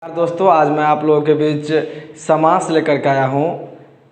दोस्तों, आज मैं आप लोगों के बीच समास लेकर के आया हूँ,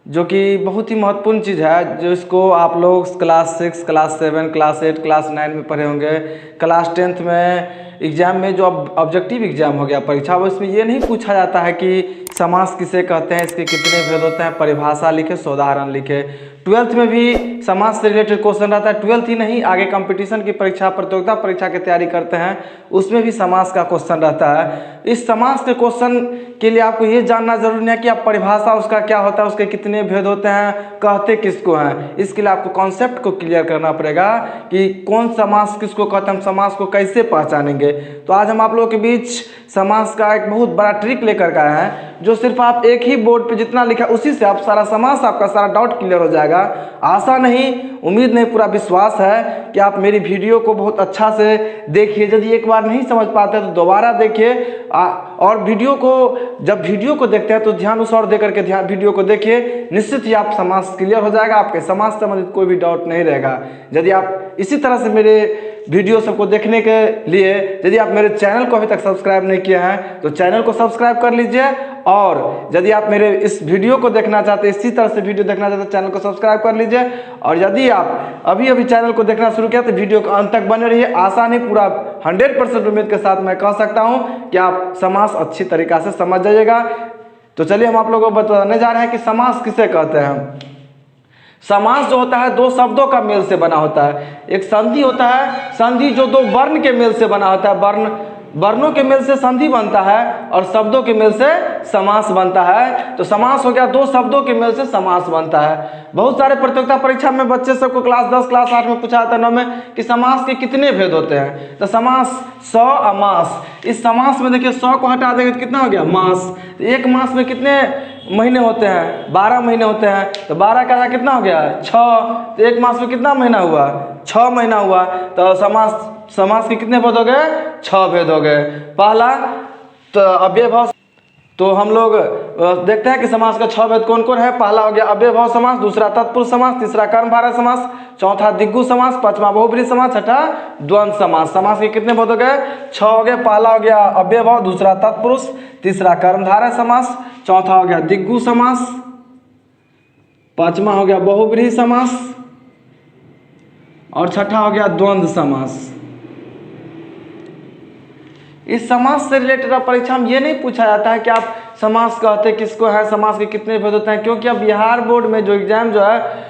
जो कि बहुत ही महत्वपूर्ण चीज़ है। जो इसको आप लोग क्लास 6, क्लास 7, क्लास 8, क्लास 9 में पढ़े होंगे। क्लास 10th में एग्ज़ाम में जो ऑब्जेक्टिव एग्ज़ाम हो गया परीक्षा, वो इसमें ये नहीं पूछा जाता है कि समास किसे कहते हैं, इसके कितने भेद होते हैं, परिभाषा लिखे, उदाहरण लिखे। 12th में भी समास से रिलेटेड क्वेश्चन रहता है। 12th ही नहीं, आगे कंपटीशन की परीक्षा, प्रतियोगिता परीक्षा की तैयारी करते हैं, उसमें भी समास का क्वेश्चन रहता है। इस समास के क्वेश्चन के लिए आपको ये जानना जरूरी नहीं है कि आप परिभाषा उसका क्या होता है, उसके कितने भेद होते हैं, कहते किसको हैं। इसके लिए आपको कॉन्सेप्ट को क्लियर करना पड़ेगा कि कौन समास किसको कहते हैं, हम समास को कैसे पहचानेंगे। तो आज हम आप लोगों के बीच समास का एक बहुत बड़ा ट्रिक लेकर के आए हैं, जो सिर्फ आप एक ही बोर्ड पे जितना लिखा उसी से आप सारा समास, आपका सारा डाउट क्लियर हो जाएगा। आशा नहीं, उम्मीद नहीं, पूरा विश्वास है कि आप मेरी वीडियो को बहुत अच्छा से देखिए। यदि एक बार नहीं समझ पाते तो दोबारा देखिए, और जब वीडियो को देखते हैं तो ध्यान उस और देकर के ध्यान वीडियो को देखिए। निश्चित ही आप समास क्लियर हो जाएगा, आपके समास से संबंधित कोई भी डाउट नहीं रहेगा। यदि आप इसी तरह से मेरे वीडियो सबको देखने के लिए, यदि आप मेरे चैनल को अभी तक सब्सक्राइब नहीं किए हैं तो चैनल को सब्सक्राइब कर लीजिए। और यदि आप मेरे इस वीडियो को देखना चाहते हैं, इसी तरह से वीडियो देखना चाहते हैं, चैनल को सब्सक्राइब कर लीजिए। और यदि आप अभी चैनल को देखना शुरू किया तो वीडियो को अंत तक बने रहिए। आशा नहीं, पूरा 100% उम्मीद के साथ मैं कह सकता हूँ कि आप समास अच्छी तरीक़ा से समझ जाइएगा। तो चलिए हम आप लोगों को बताने जा रहे हैं कि समास किसे कहते हैं। समास जो होता है दो शब्दों का मेल से बना होता है। एक संधि होता है, संधि जो दो वर्ण के मेल से बना होता है। वर्णों के मेल से संधि बनता है और शब्दों के मेल से समास बनता है। तो समास हो गया दो शब्दों के मेल से समास बनता है। बहुत सारे प्रतियोगिता परीक्षा में बच्चे सबको क्लास 10, क्लास 8 में पूछा जाता है, 9 में, कि समास के कितने भेद होते हैं। तो समास, स अमास, इस समास में देखिए स को हटा देंगे तो कितना हो गया, मास। तो एक मास में कितने महीने होते हैं, 12 महीने होते हैं। तो 12 का कितना हो गया, 6। तो एक मास में कितना महीना हुआ, 6 महीना हुआ। तो समास के कितने भेद हो गए, 6 भेद हो गए। पहला तो अव्ययभाव, तो हम लोग देखते हैं कि समास का 6 भेद कौन कौन है। पहला हो गया अव्ययभाव समास, दूसरा तत्पुरुष समास, तीसरा कर्मधारय समास, चौथा दिग्गु समास, पांचवा बहुब्रीहि समास, छठा द्वंद्व समास। समास के कितने भेद हो गए, 6 हो गए। पहला हो गया अव्ययभाव, दूसरा तत्पुरुष, तीसरा कर्मधारय समास, चौथा हो गया दिग्गु समास, पांचवा हो गया बहुब्रीहि समास, और छठा हो गया द्वंद्व समास। इस समास से रिलेटेड परीक्षा में ये नहीं पूछा जाता है कि आप समास कहते किसको है, समास के कितने भेद होते हैं, क्योंकि अब बिहार बोर्ड में जो एग्जाम जो है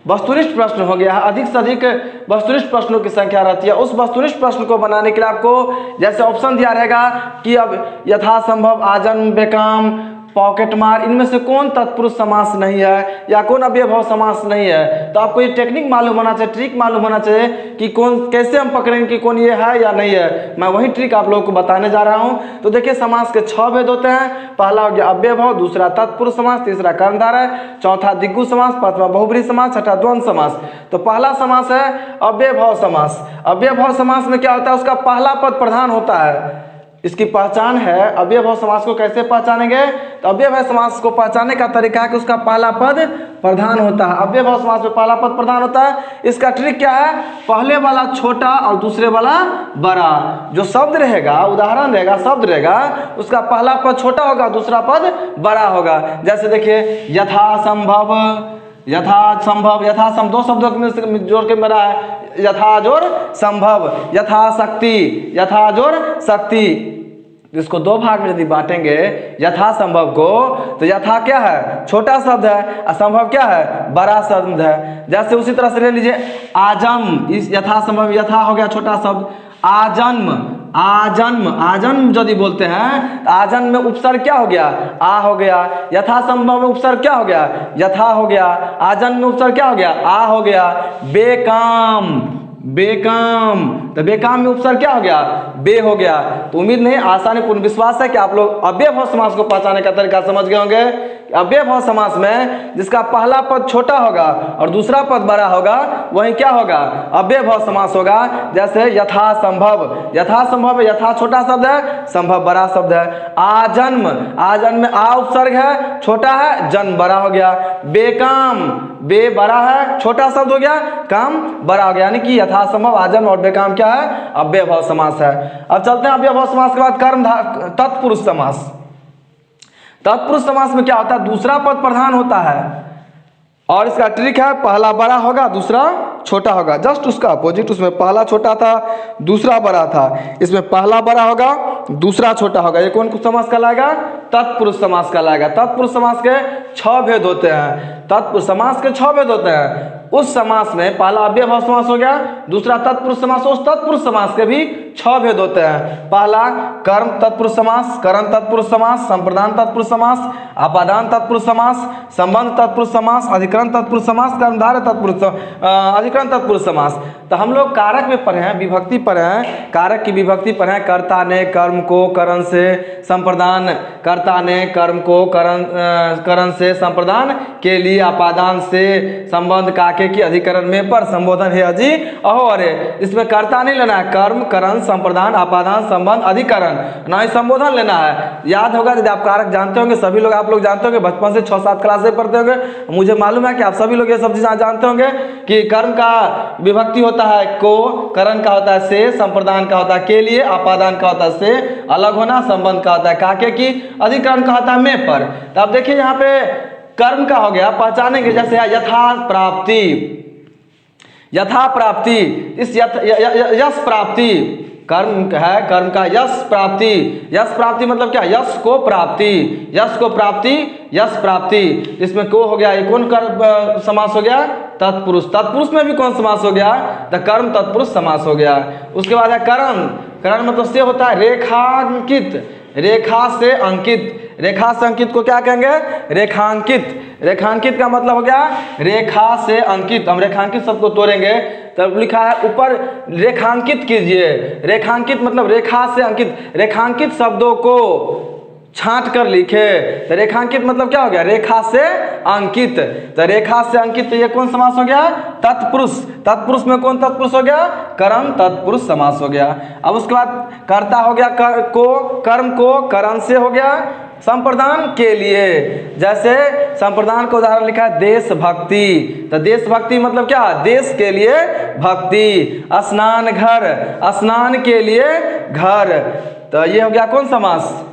वस्तुनिष्ठ प्रश्न हो गया है। अधिक से अधिक वस्तुनिष्ठ प्रश्नों की संख्या रहती है। उस वस्तुनिष्ठ प्रश्न को बनाने के लिए आपको जैसे ऑप्शन दिया रहेगा कि अब यथासंभव, आजन्म, बेकाम, पॉकेट मार, इनमें से कौन तत्पुरुष समास नहीं है या कौन अव्ययभाव समास नहीं है। तो आपको ये टेक्निक मालूम होना चाहिए, ट्रिक मालूम होना चाहिए कि कौन, कैसे हम पकड़ेंगे कि कौन ये है या नहीं है। मैं वही ट्रिक आप लोगों को बताने जा रहा हूँ। तो देखिए समास के 6 भेद होते हैं। पहला हो गया अव्ययभाव, दूसरा तत्पुरुष समास, तीसरा कर्मधारय, चौथा दिग्गु समास, पांचवा बहुब्रीहि समास, छठा द्वंद्व समास। तो पहला समास है अव्ययभाव समास। अव्ययभाव समास में क्या होता है, उसका पहला पद प्रधान होता है। इसकी पहचान है, अव्ययभाव समास को कैसे पहचानेंगे, तो अव्ययभाव समास को पहचानने का तरीका है कि उसका पहला पद प्रधान होता है। अव्ययभाव समास में पहला पद प्रधान होता है। इसका ट्रिक क्या है, पहले वाला छोटा और दूसरे वाला बड़ा। जो शब्द रहेगा, उदाहरण रहेगा, शब्द रहेगा, उसका पहला पद छोटा होगा, दूसरा पद बड़ा होगा। जैसे देखिए यथासंभव, यथासंभव, यथासंभव दो शब्दों के जोड़ के मेरा है, यथा जोड़ संभव, यथाशक्ति, यथा जोड़ शक्ति। इसको दो भाग में यदि बांटेंगे यथासंभव को, तो यथा क्या है, छोटा शब्द है, असंभव क्या है, बड़ा शब्द है। जैसे उसी तरह से ले लीजिए आजम, इस यथासंभव, यथा हो गया छोटा शब्द, आजन्म, आजन्म, आजन्म यदि बोलते हैं तो आजन्म में उपसर्ग क्या हो गया, आ हो गया। यथासंभव में उपसर्ग क्या हो गया, यथा हो गया। आजन्म में उपसर्ग क्या हो गया, आ हो गया। बेकाम, बेकाम, तो बेकाम में उपसर्ग क्या हो गया, बे हो गया। तो उम्मीद नहीं, आसानी पूर्ण विश्वास है कि आप लोग अव्ययभाव समास को पहचानने का तरीका समझ गए होंगे। अव्ययभाव समास में जिसका पहला पद छोटा होगा और दूसरा पद बड़ा होगा, वही क्या होगा, अव्ययभाव समास होगा। जैसे यथासंभव, यथासंभव, यथा छोटा शब्द है, संभव बड़ा शब्द है। आजन्म, आजन्म में आ उपसर्ग है, छोटा है, जन्म बड़ा हो गया। बेकाम, बे बड़ा है, छोटा शब्द हो गया, काम बड़ा हो गया। यानी कि यथासंभव, आजन्म और बेकाम क्या है, अव्ययभाव समास है। अब चलते हैं अव्ययभाव समास के बाद कर्म तत्पुरुष समास। तत्पुरुष समास में क्या होता है, दूसरा पद प्रधान होता है और इसका ट्रिक है पहला बड़ा होगा दूसरा छोटा होगा, जस्ट उसका अपोजिट। उसमें पहला छोटा था दूसरा बड़ा था, इसमें पहला बड़ा होगा दूसरा छोटा होगा। ये कौन समास कहलाएगा, तत्पुरुष समास कहलाएगा। तत्पुरुष समास के 6 भेद होते हैं, तत्पुरुष समास के 6 भेद होते हैं। उस समास में पहला अव्ययभाव समास हो गया, दूसरा तत्पुरुष समास, उस तत्पुरुष समास के भी 6 भेद होते हैं। पहला कर्म तत्पुरुष समास, करण तत्पुरुष समास, संप्रदान तत्पुरुष समास, आपादान तत्पुरुष समास, संबंध तत्पुरुष समास, अधिकरण तत्पुरुष समास, कर्मधारय तत्पुरुष अधिकरण तत्पुरुष समास। तो हम लोग कारक में पढ़े हैं, विभक्ति पढ़े हैं, कारक की विभक्ति पढ़े हैं। कर्ता ने कर्म को करण से संप्रदान, कर्ता ने कर्म को करण से संप्रदान के लिए, आपादान से संबंध काके की अधिकरण में पर संबोधन है अजी अहो अरे। इसमें कर्ता नहीं लेना है, कर्म करण संप्रदान आपादान संबंध अधिकरण, ना ही संबोधन लेना है। याद होगा यदि आप कारक जानते होंगे, सभी लोग आप लोग जानते होंगे, बचपन से 6-7 क्लास से पढ़ते होंगे। मुझे मालूम है कि आप सभी लोग ये सब चीज़ जानते होंगे कि कर्म का विभक्ति होता है को, करण का होता है से, संप्रदान का होता है के लिए, आपादान का होता है से अलग होना, संबंध का होता है काके की, अधिकरण का होता है में पर। तो आप देखिए यहाँ पे कर्म का हो गया, पहचानेंगे जैसे यथा प्राप्ति, यथा प्राप्ति, इस यश प्राप्ति कर्म है, कर्म का यश प्राप्ति, यश प्राप्ति मतलब क्या, यश को प्राप्ति, यश को प्राप्ति, यश प्राप्ति। इसमें को हो गया, ये कौन कर्म समास हो गया, तत्पुरुष। तत्पुरुष में भी कौन समास हो गया, तो कर्म तत्पुरुष समास हो गया। उसके बाद है करण, करण मतलब से होता है रेखांकित, रेखा से अंकित, रेखा से अंकित को क्या कहेंगे, रेखांकित। रेखांकित का मतलब हो गया रेखा से अंकित। हम रेखांकित शब्द को तोड़ेंगे तब लिखा है ऊपर रेखांकित कीजिए, रेखांकित मतलब रेखा से अंकित, रेखांकित शब्दों को छांट कर लिखे। तो रेखांकित मतलब क्या हो गया, रेखा से अंकित। तो रेखा से अंकित, तो ये कौन समास हो गया, तत्पुरुष। तत्पुरुष में कौन तत्पुरुष हो गया, कर्म तत्पुरुष समास हो गया। अब उसके बाद कर्ता हो गया कर्म को करण से हो गया संप्रदान के लिए। जैसे संप्रदान का उदाहरण लिखा है देशभक्ति, तो देशभक्ति मतलब क्या, देश के लिए भक्ति। स्नान घर, स्नान के लिए घर। तो ये हो गया कौन समास,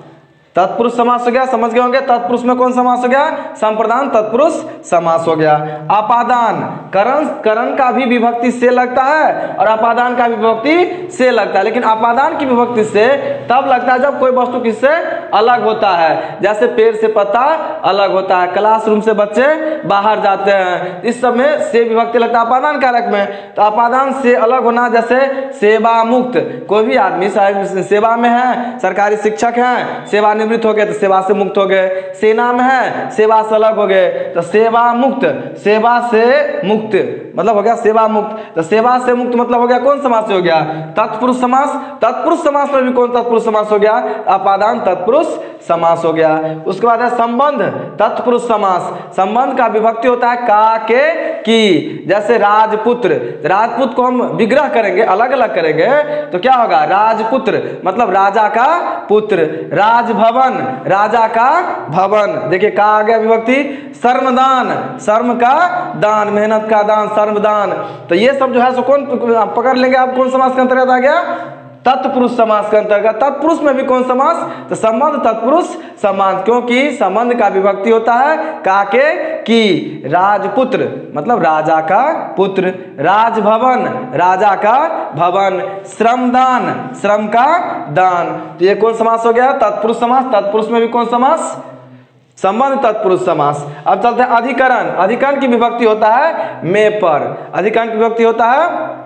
तत्पुरुष समास हो गया। समझ गए होंगे तत्पुरुष में कौन समास हो गया, संप्रदान तत्पुरुष समास हो गया। आपादान, करण का भी विभक्ति से लगता है और आपादान का भी विभक्ति से लगता है, लेकिन आपादान की विभक्ति से तब लगता है जब कोई वस्तु किससे अलग होता है। जैसे पेड़ से पत्ता अलग होता है, क्लासरूम से बच्चे बाहर जाते हैं, इस सब में से विभक्ति लगता है आपादान कारक में। तो आपादान से अलग होना, जैसे सेवा मुक्त, कोई भी आदमी सेवा में है, सरकारी शिक्षक हैं, सेवा निवृत्त हो गए तो सेवा से मुक्त हो गए, सेना में है सेवा से अलग हो गए तो सेवा मुक्त, सेवा से मुक्त मतलब हो गया सेवा मुक्त। तो सेवा से मुक्त मतलब हो गया कौन समास हो गया, तत्पुरुष समास। तत्पुरुष समास में भी कौन तत्पुरुष समास हो गया, आपादान तत्पुरुष समास हो गया। उसके बाद है संबंध तत्पुरुष समास। संबंध का विभक्ति होता है का के की। जैसे राजपुत्र, राजपुत्र को हम विग्रह करेंगे, अलग अलग करेंगे तो क्या होगा, राजपुत्र मतलब राजा का पुत्र। राजभवन, राजा का भवन। देखिए का आ गया विभक्ति, शर्मदान, शर्म का दान, मेहनत का दान, शर्मदान। तो ये सब जो है सो कौन पकड़ लेंगे आप, कौन समास के अंतर्गत आ गया, तत्पुरुष समास के अंतर्गत। तत्पुरुष में भी कौन समास, तो संबंध तत्पुरुष समास, क्योंकि संबंध का विभक्ति होता है काके की। राजपुत्र मतलब राजा का पुत्र, राजभवन राजा का भवन, श्रमदान श्रम का दान। तो ये कौन समास हो गया, तत्पुरुष समास। तत्पुरुष में भी कौन समास, संबंध तत्पुरुष समास। अब चलते हैं अधिकरण। अधिकरण की विभक्ति होता है में पर, अधिकरण की विभक्ति होता है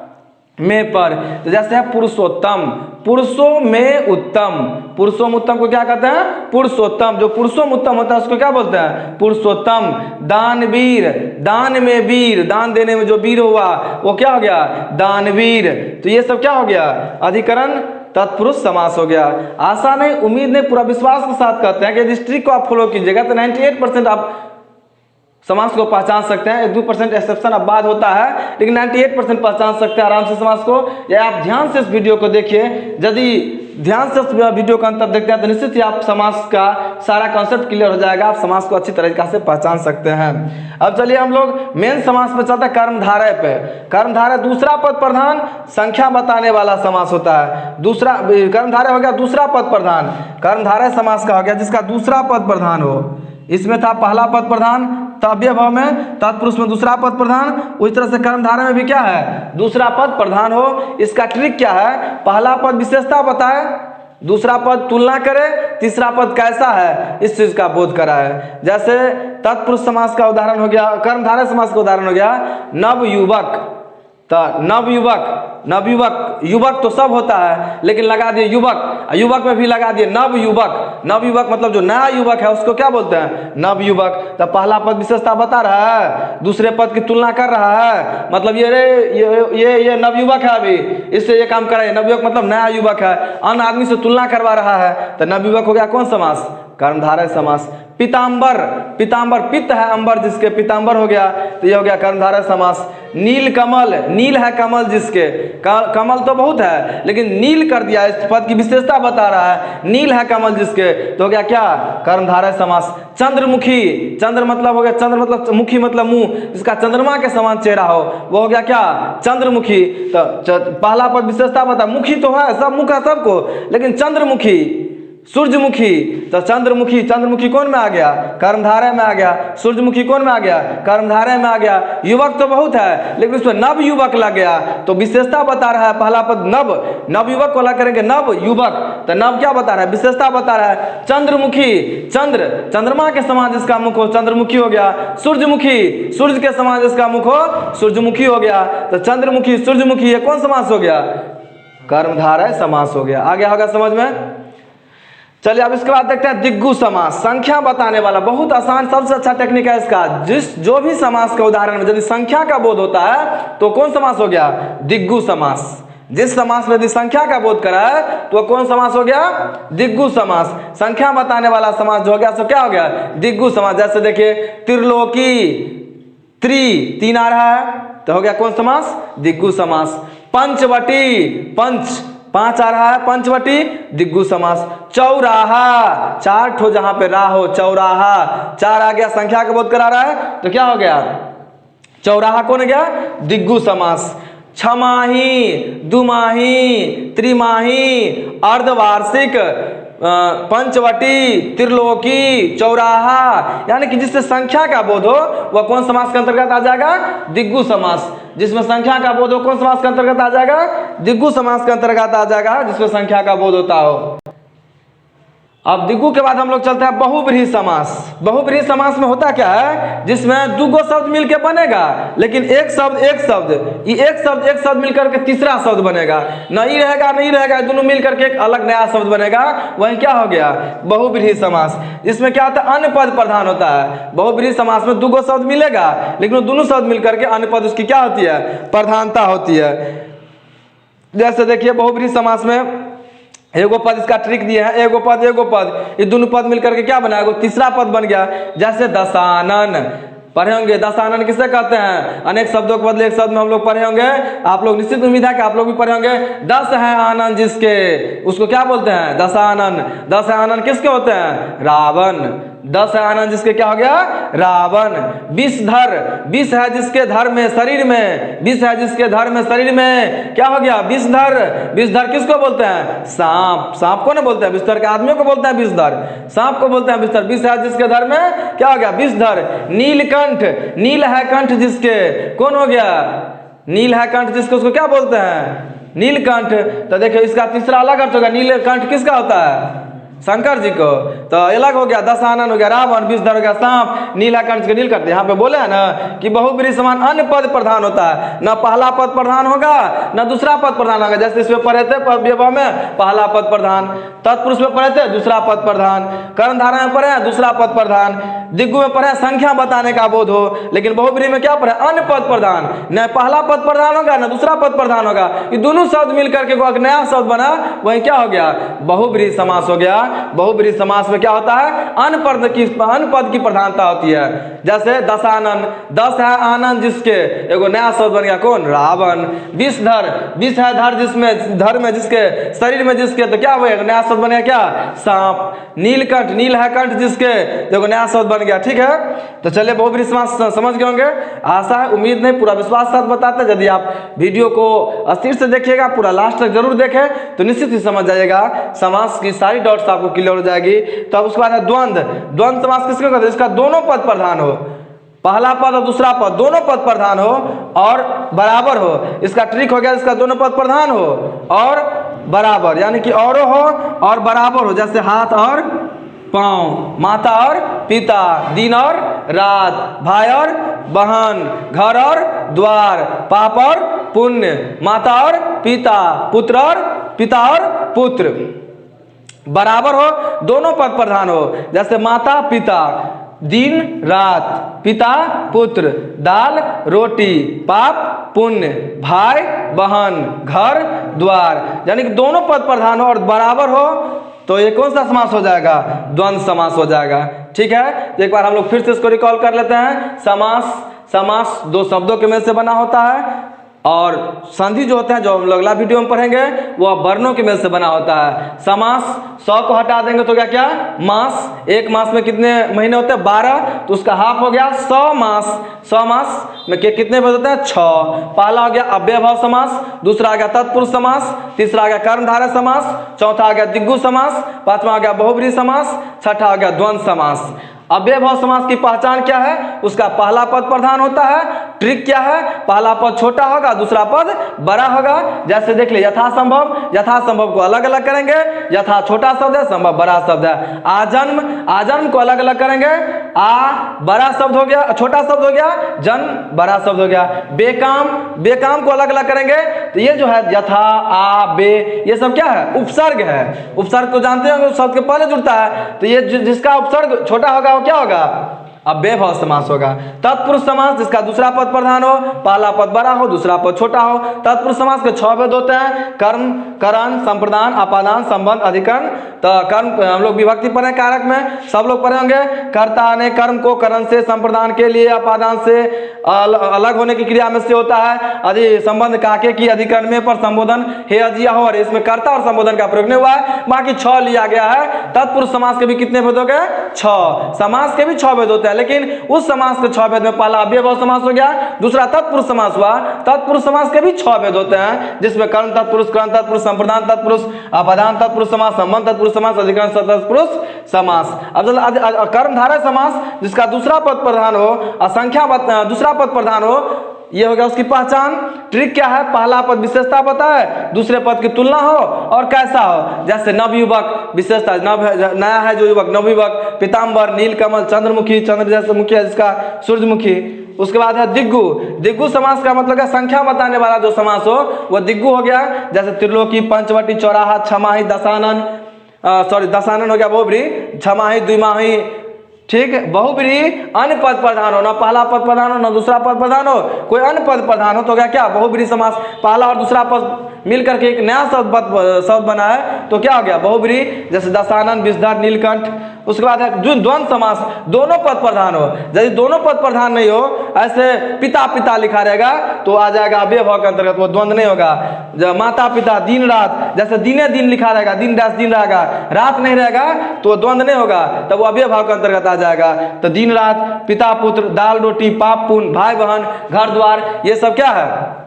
में पर। तो जैसे है पुरुषोत्तम, पुरुषों में उत्तम, पुरुषों में उत्तम को क्या कहते हैं, पुरुषोत्तम। जो पुरुषों में उत्तम होता है उसको क्या बोलते हैं, पुरुषोत्तम। दानवीर, दान में वीर, दान देने में जो वीर हुआ वो क्या हो गया, दानवीर। तो ये सब क्या हो गया, अधिकरण तत्पुरुष समास हो गया। आशा नहीं, उम्मीद नहीं, पूरा विश्वास के साथ कहते हैं कि यदि ट्रिक को आप फॉलो कीजिएगा तो 98% आप समास को पहचान सकते हैं। 1-2% एक्सेप्शन अब बाद होता है, लेकिन 98% पहचान सकते हैं आराम से समास को। या आप ध्यान से इस वीडियो को देखिए, यदि ध्यान से उस वीडियो का अंत तक देखते हैं तो निश्चित ही आप समास का सारा कॉन्सेप्ट क्लियर हो जाएगा, आप समास को अच्छी तरीके से पहचान सकते हैं। अब चलिए हम लोग मेन समास पे चलते हैं, कर्मधारय पे। कर्मधारय दूसरा पद प्रधान संख्या बताने वाला समास होता है। दूसरा कर्मधारय हो गया दूसरा पद प्रधान, कर्मधारय समास का हो गया जिसका दूसरा पद प्रधान हो। इसमें था पहला पद प्रधान, तव्य भाव में तत्पुरुष में दूसरा पद प्रधान, उसी तरह से कर्मधारय में भी क्या है, दूसरा पद प्रधान हो। इसका ट्रिक क्या है, पहला पद विशेषता बताए, दूसरा पद तुलना करे, तीसरा पद कैसा है इस चीज का बोध कराए। जैसे तत्पुरुष समास का उदाहरण हो गया, कर्मधारय समास का उदाहरण हो गया नव युवक। तो नव युवक, नव युवक, युवक तो सब होता है लेकिन लगा दिए युवक, युवक में भी लगा दिए नव युवक। नव युवक मतलब जो नया युवक है उसको क्या बोलते हैं, नव युवक। तो पहला पद विशेषता बता रहा है, दूसरे पद की तुलना कर रहा है, मतलब ये रे ये नव युवक है, अभी इससे ये काम कर रहा है। नव युवक मतलब नया युवक है, अन्य आदमी से तुलना करवा रहा है, तो नव युवक हो गया कौन समास, कर्मधारय समास। पीताम्बर, पीताम्बर पित्त है अंबर जिसके, पीताम्बर हो गया तो ये हो गया कर्मधारय समास। नील कमल, नील है कमल जिसके, कमल तो बहुत है लेकिन नील कर दिया, इस पद की विशेषता बता रहा है, नील है कमल जिसके, तो हो गया क्या, कर्मधारय समास। चंद्रमुखी, चंद्र मतलब हो गया, चंद्र मतलब मुखी मतलब मुंह, जिसका चंद्रमा के समान चेहरा हो वो हो गया क्या, चंद्रमुखी। तो पहला पद विशेषता बता, मुखी तो है, सब मुख है सबको, लेकिन चंद्रमुखी। सूर्यमुखी, तो चंद्रमुखी, चंद्रमुखी कौन में आ गया, कर्मधारय में आ गया। सूर्यमुखी कौन में आ गया, कर्मधारय में आ गया। युवक तो बहुत है लेकिन उसमें नव युवक लग गया, तो विशेषता बता रहा है पहला पद नव, नव युवक को लग करेंगे नव युवक, तो नव क्या बता रहा है, विशेषता बता रहा है। चंद्रमुखी, चंद्र, चंद्रमा के समान जिसका मुख हो चंद्रमुखी हो गया। सूर्यमुखी, सूर्य के समान जिसका मुख हो सूर्यमुखी हो गया। तो चंद्रमुखी सूर्यमुखी ये कौन समास हो गया, कर्मधारय समास हो गया। आ गया होगा समझ में। चलिए अब इसके बाद देखते हैं दिग्गु समास, संख्या बताने वाला, बहुत आसान, सबसे अच्छा टेक्निक है इसका। जो भी समास का उदाहरण में यदि संख्या का बोध होता है तो कौन समास हो गया, दिग्गु समास। जिस समास में यदि संख्या का बोध करा है तो कौन समास हो गया, दिग्गु समास। संख्या बताने वाला समास जो हो गया सो क्या हो गया, दिग्गु समास। जैसे देखिए त्रिलोकी, तीन आ रहा है तो हो गया कौन समास, दिग्गु समास। पंचवटी, पांच आ रहा है, पंचवटी, दिग्गु समास। चौराहा, चार ठो जहां पे रा हो, चौराहा, चार आ गया, संख्या का बोध करा रहा है तो क्या हो गया, चौराहा कौन हो गया, दिग्गु समास। छमाही, दुमाही, त्रिमाही, अर्धवार्षिक, पंचवटी, त्रिलोकी, चौराहा, यानी कि जिससे संख्या का बोध हो वह कौन समास के अंतर्गत आ जाएगा, दिग्गु समास। जिसमें संख्या का बोध हो कौन समास के अंतर्गत आ जाएगा, दिग्गु समास के अंतर्गत आ जाएगा, जिसमें संख्या का बोध होता हो। अब दिग्गु के बाद हम लोग चलते हैं बहुब्रीहि समास। बहुब्रीहि समास में होता क्या है, जिसमें दो शब्द मिलके बनेगा लेकिन एक शब्द एक शब्द मिलकर के तीसरा शब्द बनेगा, नहीं रहेगा, दोनों मिलकर के एक अलग नया शब्द बनेगा, वही क्या हो गया, बहुब्रीहि समास। जिसमें क्या होता है, अन्य पद प्रधान होता है। बहुब्रीहि समास में दो शब्द मिलेगा लेकिन दोनों शब्द मिलकर के अन्य पद उसकी क्या होती है, प्रधानता होती है। जैसे देखिए बहुब्रीहि समास में एगो पद, इसका ट्रिक दिया है, एगो पद, ये दोनों पद मिलकर के क्या बना, तीसरा पद बन गया। जैसे दशानन पढ़े होंगे, दशानन किसे कहते हैं, अनेक शब्दों के बदले एक शब्द में हम लोग पढ़े होंगे, आप लोग निश्चित उम्मीद है कि आप लोग भी पढ़े होंगे। 10 है आनंद जिसके, उसको क्या बोलते हैं, दशानन। 10 है आनंद किसके होते हैं, रावण। 10 है आनंद जिसके क्या हो गया, रावण। विषधर, विष है जिसके धर में शरीर में, विष है जिसके धर में शरीर में क्या हो गया, विषधर। विषधर किसको बोलते हैं, सांप। सांप को ना बोलते हैं, विषधर के आदमियों को बोलते हैं विषधर, सांप को बोलते हैं विषधर। विष है जिसके धर में क्या हो गया, विषधर। नीलकंठ, नील है कंठ जिसके, कौन हो गया, नील है कंठ जिसको, उसको क्या बोलते हैं, नीलकंठ। तो देखिए इसका तीसरा अलग अर्थ होगा, नीलकंठ किसका होता है, शंकर जी को। तो अलग हो गया, दशानन हो गया रावण, विषधर हो गया सांप, नीलकंठ के नीलकंठ। यहाँ पे बोले है ना कि बहुब्रीहि समान अन्य पद प्रधान होता है, न पहला पद प्रधान होगा न दूसरा पद प्रधान होगा। जैसे इसमें पढ़े थे व्यवहार में पहला पद प्रधान, तत्पुरुष में पढ़े थे दूसरा पद प्रधान, कर्मधारय में पढ़े दूसरा पद प्रधान, दिग्गु में पढ़े संख्या बताने का बोध हो, लेकिन बहुब्रीहि में क्या पढ़े, अन्य पद प्रधान। न पहला पद प्रधान होगा न दूसरा पद प्रधान होगा, ये दोनों शब्द मिलकर के एक नया शब्द बना, वही क्या हो गया, बहुब्रीहि समास हो गया। बहुब्रीहि समास में क्या होता है, अनपद की प्रधानता होती है। जैसे दशानन, दस है आनंद जिसके, एगो नया शब्द बन गया कौन, रावण। विषधर, विष है धर जिसमें, धर में जिसके, शरीर में जिसके, तो क्या हुआ, नया शब्द बन गया क्या, सांप। नीलकंठ, नील है कंठ जिसके, देखो नया शब्द बन गया। ठीक है, तो चलिए बहुब्रीहि समास समझ गए होंगे, आशा है, उम्मीद नहीं, पूरा विश्वास साथ बताते हैं। यदि आप वीडियो को अस्थिर से देखिएगा, पूरा लास्ट तक जरूर देखें, तो निश्चित ही समझ जाइएगा, समास की सारी डाउट्स आपको क्लियर हो जाएगी। तो अब उसके बाद है द्वंद्व। द्वंद्व समास किसको कहते हैं, इसका दोनों पद प्रधान हो, पहला पद और दूसरा पद दोनों पद प्रधान हो और बराबर हो। इसका ट्रिक हो गया, इसका दोनों पद प्रधान हो और बराबर, यानी कि औरो हो और बराबर हो। जैसे हाथ और पाँव, माता और पिता, दिन और रात, भाई और बहन, घर और द्वार, पाप और पुण्य, माता और पिता, पुत्र और पिता और पुत्र। बराबर हो, दोनों पद प्रधान हो। जैसे माता पिता, दिन रात, पिता पुत्र, दाल रोटी, पाप पुण्य, भाई बहन, घर द्वार, यानी कि दोनों पद प्रधान हो और बराबर हो, तो ये कौन सा समास हो जाएगा, द्वंद्व समास हो जाएगा। ठीक है, तो एक बार हम लोग फिर से इसको रिकॉल कर लेते हैं। समास दो शब्दों के मेल से बना होता है और संधि जो होते हैं, जो हम लोग अगला वीडियो में पढ़ेंगे, वो वर्णों के मेल से बना होता है। समास 100 को हटा देंगे तो क्या क्या, मास। एक मास में कितने महीने होते हैं, 12, तो उसका हाफ हो गया 100 मास। 100 मास में कितने पद होते हैं, 6। पहला हो गया अव्ययभाव समास, दूसरा आ गया तत्पुरुष समास, तीसरा आ गया कर्मधारय समास, चौथा आ गया दिग्गु समास, पांचवा आ गया बहुब्रीहि समास, छठा आ गया द्वंद्व समास। अव्ययभाव समास की पहचान क्या है, उसका पहला पद प्रधान होता है। ट्रिक क्या है, पहला पद छोटा होगा, दूसरा पद बड़ा होगा। जैसे देख ले, यथासंभव, यथासंभव को अलग अलग करेंगे, यथा छोटा शब्द है, संभव बड़ा शब्द है। आजन्म, आजन्म को अलग अलग करेंगे, आ बड़ा शब्द हो गया, छोटा शब्द हो गया, जन्म बड़ा शब्द हो गया। बेकाम, बेकाम को अलग अलग करेंगे, तो ये जो है यथा, आ, बे, ये सब क्या है, उपसर्ग है। उपसर्ग को जानते होंगे, शब्द के पहले जुड़ता है, तो ये जिसका उपसर्ग छोटा होगा क्या होगा, अव्ययभाव समास होगा। तत्पुरुष समास, जिसका दूसरा पद प्रधान हो, पहला पद बड़ा हो, दूसरा पद छोटा हो। तत्पुरुष समास के 6 भेद होते हैं, कर्म, करण, संप्रदान, अपादान, संबंध, अधिकरण। तो कर्म हम लोग विभक्ति पढ़े, कारक में सब लोग पढ़े होंगे। कर्ता ने कर्म को करण से, संप्रदान के लिए, अपादान से, अलग होने की क्रिया में से होता है। यदि संबंध काके की, अधिकरण में पर संबोधन हे अजिया हो, और इसमें कर्ता और संबोधन का प्रयोग नहीं हुआ है, बाकी 6 लिया गया है। तत्पुरुष समास के भी कितने भेद हो गए, 6। समास के भी 6 भेद होते हैं, लेकिन उस समास के 6 भेद में पहला अव्ययभाव समास हो गया, दूसरा तत्पुरुष समास हुआ। तत्पुरुष समास के भी 6 भेद होते हैं, जिसमें कर्म तत्पुरुष, करण तत्पुरुष, संप्रदान तत्पुरुष, अपादान तत्पुरुष समास, संबंध तत्पुरुष समास, अधिकरण तत्पुरुष समास। अब कर्मधारय समास, जिसका दूसरा पद प्रधान हो, असंख्या दूसरा पद प्रधान हो, ये हो गया उसकी पहचान। ट्रिक क्या है, पहला पद विशेषता बताए, दूसरे पद की तुलना हो और कैसा हो। जैसे नवयुवक, विशेषता नया है जो युवक, नवयुवक। पीताम्बर, नीलकमल, चंद्रमुखी, चंद्र जैसे मुखी है जिसका, सूर्यमुखी। उसके बाद है दिग्गु। दिग्गु समास का मतलब है संख्या बताने वाला जो समास हो, वह दिग्गु हो गया। जैसे त्रिलोकी, पंचवटी, चौराहा, छमाही, दशानन, दशानन हो गया बहुब्रीहि, छमाही, द्विमाही। ठीक है, बहुब्रीहि अन्य पद प्रधान हो, ना पहला पद प्रधान हो ना दूसरा पद प्रधान हो, कोई अन्य पद प्रधान हो, तो क्या बहुब्रीहि समास। पहला और दूसरा पद मिल करके एक नया शब्द बना है, तो क्या हो गया, बहुब्रीहि। जैसे दशानन, विषधर, नीलकंठ। उसके बाद है द्वंद्व समास, दोनों पद प्रधान हो। यदि दोनों पद प्रधान नहीं हो, ऐसे पिता पिता लिखा रहेगा, तो आ जाएगा अव्ययभाव के अंतर्गत, वो द्वंद्व नहीं होगा। जब माता पिता, दिन रात, जैसे दिने दिन लिखा रहेगा, दिन रात दिन रहेगा, रात नहीं रहेगा, तो द्वंद्व नहीं होगा, तब वो अव्ययभाव के अंतर्गत आ जाएगा। तो दिन रात, पिता पुत्र, दाल रोटी, पाप पुण्य, भाई बहन, घर द्वार, ये सब क्या है,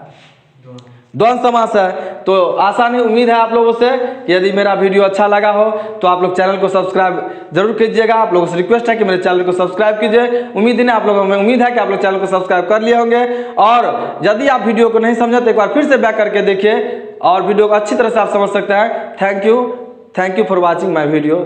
द्वंद्व समास है। तो आसानी उम्मीद है आप लोगों से कि यदि मेरा वीडियो अच्छा लगा हो तो आप लोग चैनल को सब्सक्राइब जरूर कीजिएगा। आप लोगों से रिक्वेस्ट है कि मेरे चैनल को सब्सक्राइब कीजिए। उम्मीद है आप लोगों में उम्मीद है कि आप लोग चैनल को सब्सक्राइब कर लिए होंगे। और यदि आप वीडियो को नहीं समझे तो एक बार फिर से बैक करके देखिए और वीडियो को अच्छी तरह से आप समझ सकते हैं। Thank you for watching my video.